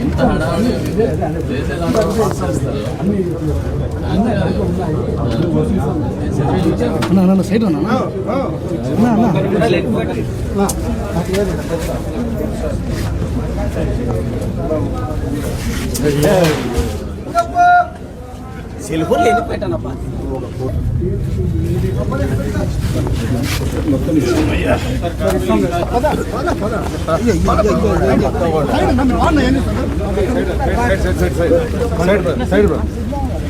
ఇంత హడావుడి side cellphone ఎందుకు పెట్టానప్పా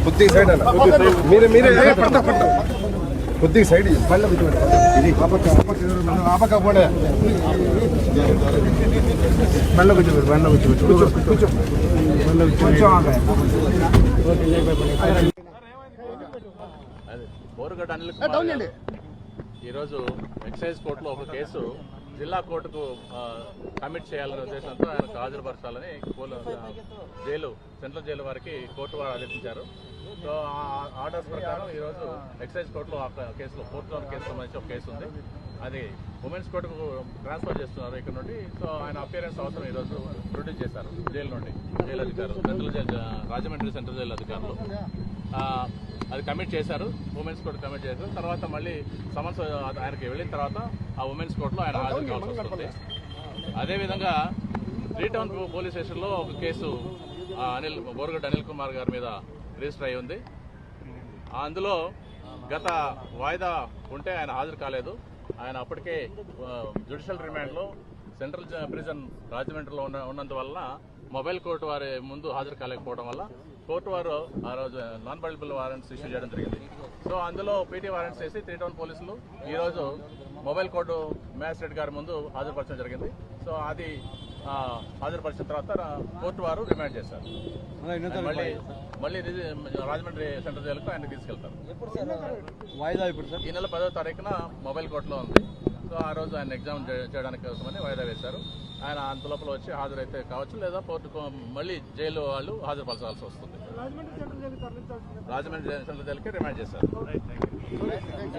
కొద్దిగా సైడ్ అన్న మీరే మీరే పడతా పడతా కొద్దిగా సైడ్ ఆపకపోలే బండ్లో కూర్చోబెట్టు బండ్లో కూర్చోబెట్టు కూర్చో కూర్చో బండ్లో కూర్చో బోరుగడ్డ అనిల్ కుమార్ ఈరోజు ఎక్సైజ్ కోర్టులో ఒక కేసు జిల్లా కోర్టుకు కమిట్ చేయాలనే ఉద్దేశంతో ఆయనకు హాజరుపరచాలని జైలు సెంట్రల్ జైలు వారికి కోర్టు వారు ఆదేశించారు. సో ఆ ఆర్డర్స్ ప్రకారం ఈరోజు ఎక్సైజ్ కోర్టులో ఆ కేసులో 4th రౌండ్ కేసు సంబంధించి ఒక కేసు ఉంది. అది ఉమెన్స్ కోర్టుకు ట్రాన్స్ఫర్ చేస్తున్నారు ఇక్కడ నుండి. సో ఆయన అపియరెన్స్ అవసరం ఈరోజు ప్రొడ్యూస్ చేశారు జైలు నుండి. జైలు అధికారులు central jail Rajahmundry central jail అధికారులు అది కమిట్ చేశారు. ఉమెన్స్ కోర్టు కమిట్ చేశారు. తర్వాత మళ్ళీ సమన్స్ ఆయనకి వెళ్ళిన తర్వాత ఆ ఉమెన్స్ కోర్టులో ఆయన హాజరు కావాల్సి వస్తుంది. అదేవిధంగా 3 టౌన్ పోలీస్ స్టేషన్లో ఒక కేసు బోరుగడ్డ అనిల్ కుమార్ గారి మీద రిజిస్టర్ అయి ఉంది. అందులో గత వాయిదా ఉంటే ఆయన హాజరు కాలేదు. ఆయన అప్పటికే జ్యుడిషియల్ రిమాండ్లో సెంట్రల్ ప్రిజన్ రాజమండ్రిలో ఉన్నందువలన మొబైల్ కోర్టు వారి ముందు హాజరు కాలేకపోవడం వల్ల కోర్టు వారు ఆ రోజు నాన్ బెయిలబుల్ వారెంట్స్ ఇష్యూ చేయడం జరిగింది. సో అందులో పీటీ వారెంట్స్ చేసి 3 టౌన్ పోలీసులు ఈరోజు మొబైల్ కోర్టు మ్యాజిస్ట్రేట్ గారి ముందు హాజరుపరచడం జరిగింది. సో అది హాజరుపరిచిన తర్వాత కోర్టు వారు రిమాండ్ చేశారు. మళ్ళీ రాజమండ్రి సెంట్రల్ జైలుకు ఆయన తీసుకెళ్తారు. వాయిదా ఇప్పుడు సార్ ఈ నెల 10వ తారీఖున మొబైల్ కోర్టులో ఉంది. సో ఆ రోజు ఆయన ఎగ్జామ్ చేయడానికి కోసమని వాయిదా వేశారు. ఆయన అంతలోపల వచ్చి హాజరైతే కావచ్చు, లేదా కోర్టుకు మళ్ళీ జైలు వాళ్ళు హాజరుపరచాల్సి వస్తుంది. రాజమండ్రి సెంట్రల్ జైలుకి రిమాండ్ చేశారు.